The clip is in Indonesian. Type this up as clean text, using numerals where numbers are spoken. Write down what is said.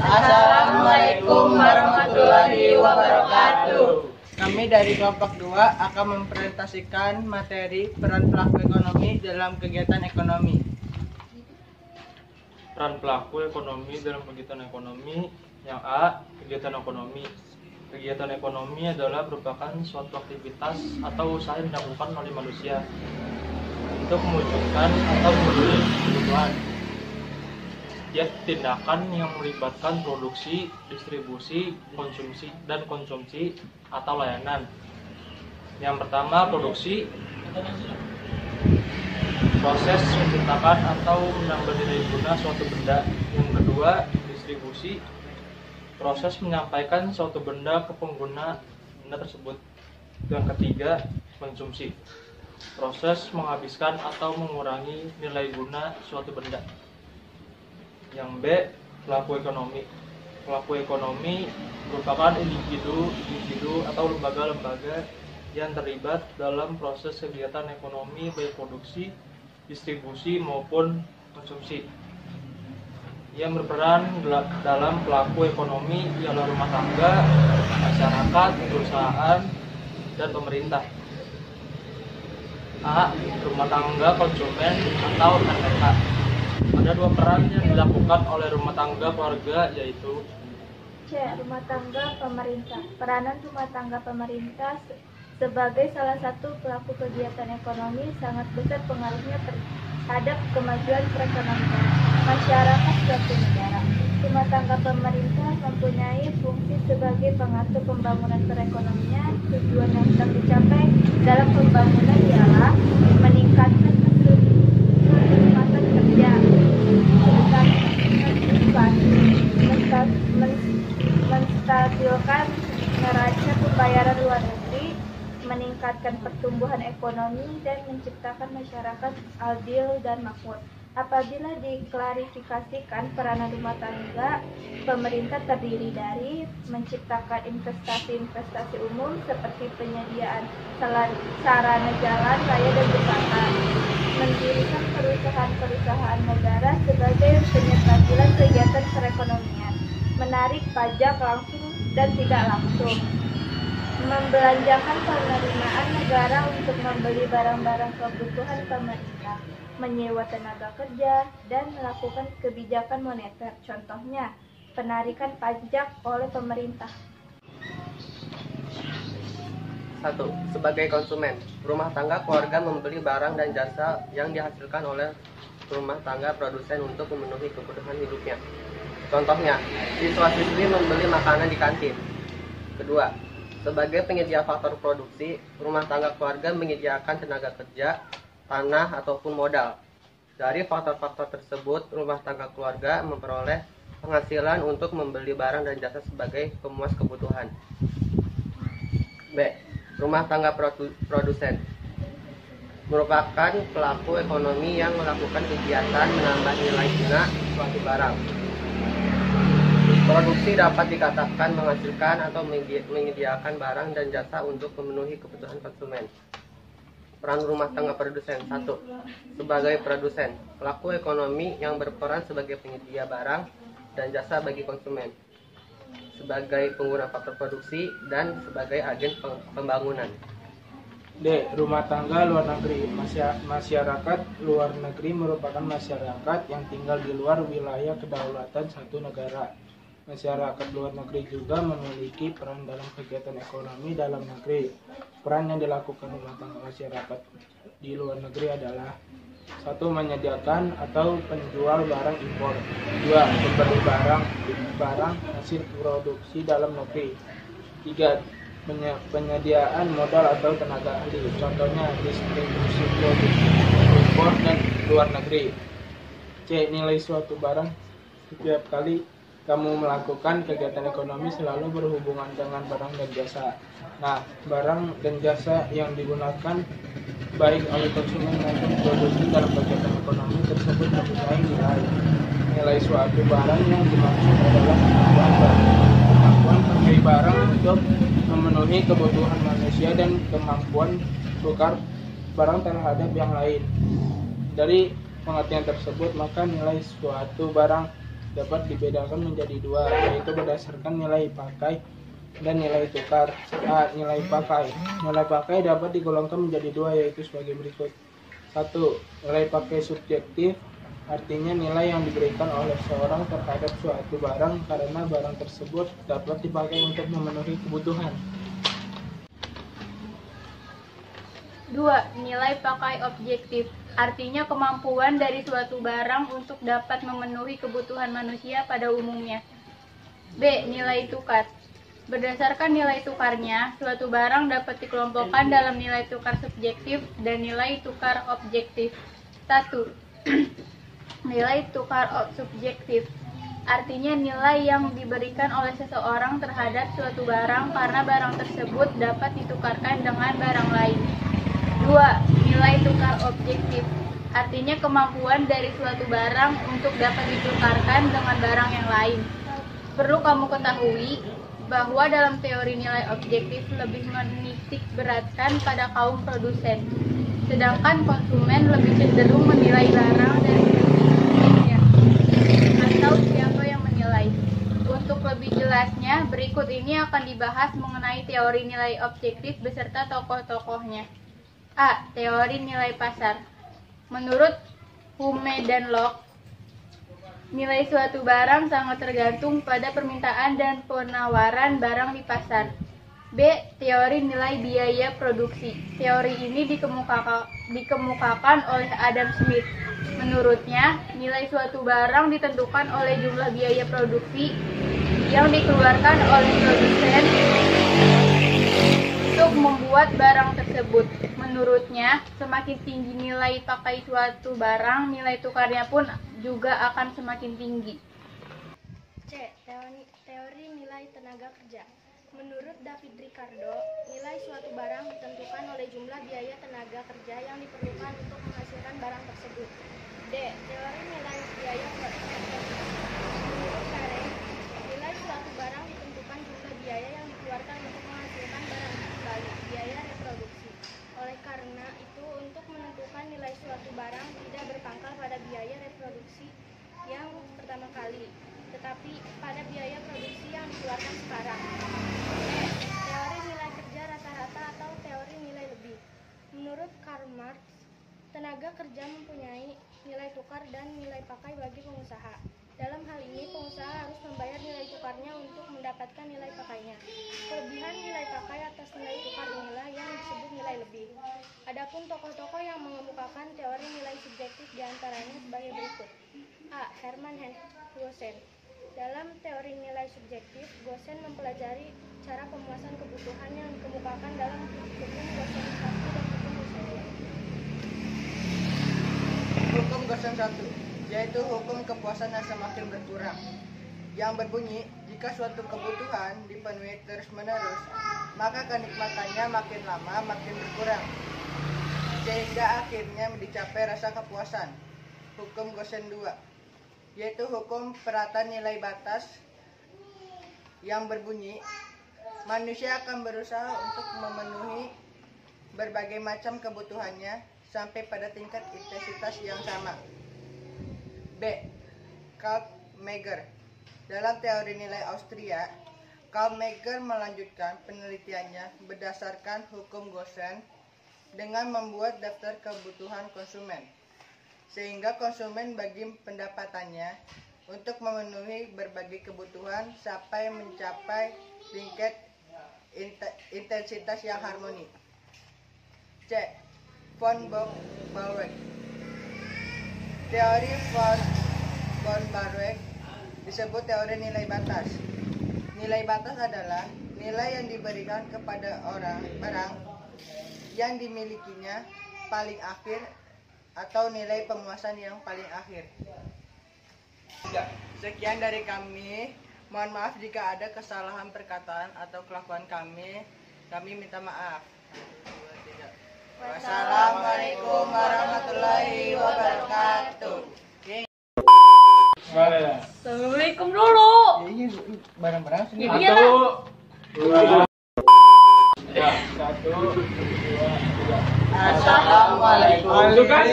Assalamualaikum warahmatullahi wabarakatuh. Kami dari kelompok 2 akan mempresentasikan materi peran pelaku ekonomi dalam kegiatan ekonomi. Peran pelaku ekonomi dalam kegiatan ekonomi. Yang A, kegiatan ekonomi. Kegiatan ekonomi adalah merupakan suatu aktivitas atau usaha yang dilakukan oleh manusia untuk mewujudkan atau memenuhi kebutuhan. Setiap tindakan yang melibatkan produksi, distribusi, konsumsi atau layanan. Yang pertama, produksi. Proses menciptakan atau menambah nilai guna suatu benda. Yang kedua, distribusi. Proses menyampaikan suatu benda ke pengguna benda tersebut. Yang ketiga, konsumsi. Proses menghabiskan atau mengurangi nilai guna suatu benda. Yang B, pelaku ekonomi. Pelaku ekonomi merupakan individu atau lembaga-lembaga yang terlibat dalam proses kegiatan ekonomi baik produksi, distribusi maupun konsumsi. Yang berperan dalam pelaku ekonomi ialah rumah tangga, masyarakat, perusahaan, dan pemerintah. A, rumah tangga, konsumen, atau RTK. Ada dua peran yang dilakukan oleh rumah tangga keluarga, yaitu C. Rumah tangga pemerintah. Peranan rumah tangga pemerintah sebagai salah satu pelaku kegiatan ekonomi sangat besar pengaruhnya terhadap kemajuan perekonomian masyarakat suatu negara. Rumah tangga pemerintah mempunyai fungsi sebagai pengatur pembangunan perekonomian. Tujuan yang sedang dicapai dalam pembangunan ialah meningkatkan kesempatan kerja, menstabilkan neraca pembayaran luar negeri, meningkatkan pertumbuhan ekonomi, dan menciptakan masyarakat adil dan makmur. Apabila diklarifikasikan, peranan rumah tangga pemerintah terdiri dari menciptakan investasi umum seperti penyediaan sarana jalan raya dan jembatan, mendirikan perusahaan negara sebagai penyestabilan kegiatan perekonomian, menarik pajak langsung dan tidak langsung, membelanjakan penerimaan negara untuk membeli barang-barang kebutuhan pemerintah, menyewa tenaga kerja, dan melakukan kebijakan moneter. Contohnya, penarikan pajak oleh pemerintah. 1. Sebagai konsumen, rumah tangga keluarga membeli barang dan jasa yang dihasilkan oleh rumah tangga produsen untuk memenuhi kebutuhan hidupnya. Contohnya, siswa-siswi membeli makanan di kantin. Kedua, sebagai penyedia faktor produksi, rumah tangga keluarga menyediakan tenaga kerja, tanah, ataupun modal. Dari faktor-faktor tersebut, rumah tangga keluarga memperoleh penghasilan untuk membeli barang dan jasa sebagai pemuas kebutuhan. B. Rumah tangga produsen merupakan pelaku ekonomi yang melakukan kegiatan menambah nilai guna suatu barang. Produksi dapat dikatakan menghasilkan atau menyediakan barang dan jasa untuk memenuhi kebutuhan konsumen. Peran rumah tangga produsen. 1. Sebagai produsen, pelaku ekonomi yang berperan sebagai penyedia barang dan jasa bagi konsumen, sebagai pengguna faktor produksi, dan sebagai agen pembangunan. D. Rumah tangga luar negeri. Masyarakat luar negeri merupakan masyarakat yang tinggal di luar wilayah kedaulatan satu negara. Masyarakat luar negeri juga memiliki peran dalam kegiatan ekonomi dalam negeri. Peran yang dilakukan rumah tangga masyarakat di luar negeri adalah: 1. Menyediakan atau penjual barang impor. 2. Membeli barang hasil produksi dalam negeri. 3. Penyediaan modal atau tenaga ahli. Contohnya distribusi produk impor dan luar negeri. C. Nilai suatu barang. Setiap kali kamu melakukan kegiatan ekonomi selalu berhubungan dengan barang dan jasa. Nah, barang dan jasa yang digunakan baik oleh konsumen maupun produksi dalam kegiatan ekonomi tersebut mempunyai nilai. Nilai suatu barang yang dimaksud adalah kemampuan pembeli barang untuk memenuhi kebutuhan manusia dan kemampuan tukar barang terhadap yang lain. Dari pengertian tersebut, maka nilai suatu barang dapat dibedakan menjadi dua, yaitu berdasarkan nilai pakai dan nilai tukar. A. Nilai pakai. Nilai pakai dapat digolongkan menjadi dua, yaitu sebagai berikut. 1. Nilai pakai subjektif, artinya nilai yang diberikan oleh seorang terhadap suatu barang karena barang tersebut dapat dipakai untuk memenuhi kebutuhan. 2. Nilai pakai objektif, artinya kemampuan dari suatu barang untuk dapat memenuhi kebutuhan manusia pada umumnya. B. Nilai tukar. Berdasarkan nilai tukarnya, suatu barang dapat dikelompokkan dalam nilai tukar subjektif dan nilai tukar objektif. 1. Nilai tukar subjektif, artinya nilai yang diberikan oleh seseorang terhadap suatu barang karena barang tersebut dapat ditukarkan dengan barang lain. 2. Nilai tukar objektif, artinya kemampuan dari suatu barang untuk dapat ditukarkan dengan barang yang lain. Perlu kamu ketahui bahwa dalam teori nilai objektif lebih menitik beratkan pada kaum produsen, sedangkan konsumen lebih cenderung menilai barang dari sisi atau siapa yang menilai. Untuk lebih jelasnya, berikut ini akan dibahas mengenai teori nilai objektif beserta tokoh-tokohnya. A. Teori nilai pasar. Menurut Hume dan Locke, nilai suatu barang sangat tergantung pada permintaan dan penawaran barang di pasar. B. Teori nilai biaya produksi. Teori ini dikemukakan oleh Adam Smith. Menurutnya, nilai suatu barang ditentukan oleh jumlah biaya produksi yang dikeluarkan oleh produsen untuk membuat barang tersebut. Menurutnya, semakin tinggi nilai pakai suatu barang, nilai tukarnya pun juga akan semakin tinggi. C. Teori nilai tenaga kerja. Menurut David Ricardo, nilai suatu barang ditentukan oleh jumlah biaya tenaga kerja yang diperlukan untuk menghasilkan barang tersebut. D. Teori nilai biaya produksi. Menurut Karen, nilai suatu barang ditentukan jumlah biaya yang dikeluarkan untuk menghasilkan barang kembali, biaya reproduksi. Oleh karena itu, untuk menentukan nilai suatu barang tidak berpangkal pada biaya reproduksi yang pertama kali, tetapi pada biaya produksi yang dikeluarkan sekarang. E. Teori nilai kerja rata-rata atau teori nilai lebih. Menurut Karl Marx, tenaga kerja mempunyai nilai tukar dan nilai pakai bagi pengusaha. Dalam hal ini, pengusaha harus membayar nilai tukarnya untuk mendapatkan nilai pakainya. Kelebihan nilai pakai atas nilai tukar inilah yang disebut nilai lebih. Adapun tokoh-tokoh yang mengemukakan teori nilai subjektif diantaranya sebagai berikut. A. Hermann Gosen. Dalam teori nilai subjektif, Gosen mempelajari cara pemuasan kebutuhan yang dikemukakan dalam hukum Gosen 1 dan hukum Gosen 2. Hukum Gosen 1 yaitu hukum kepuasan yang semakin berkurang, yang berbunyi jika suatu kebutuhan dipenuhi terus-menerus, maka kenikmatannya makin lama makin berkurang, sehingga akhirnya dicapai rasa kepuasan. Hukum Gosen 2 yaitu hukum perataan nilai batas, yang berbunyi manusia akan berusaha untuk memenuhi berbagai macam kebutuhannya sampai pada tingkat intensitas yang sama. B. Karl Menger. Dalam teori nilai Austria, Karl Menger melanjutkan penelitiannya berdasarkan hukum Gosen dengan membuat daftar kebutuhan konsumen, sehingga konsumen bagi pendapatannya untuk memenuhi berbagai kebutuhan sampai mencapai tingkat intensitas yang harmoni. C. Von Bauer. Teori von Bauer disebut teori nilai batas. Nilai batas adalah nilai yang diberikan kepada barang yang dimilikinya paling akhir atau nilai pemuasan yang paling akhir. Sekian dari kami. Mohon maaf jika ada kesalahan perkataan atau kelakuan kami. Kami minta maaf. Wassalamualaikum warahmatullahi wabarakatuh. Assalamualaikum dulu. Ini barang-barang sendiri. Iya. Ya, 1, 2, 3. Assalamualaikum. Bukan.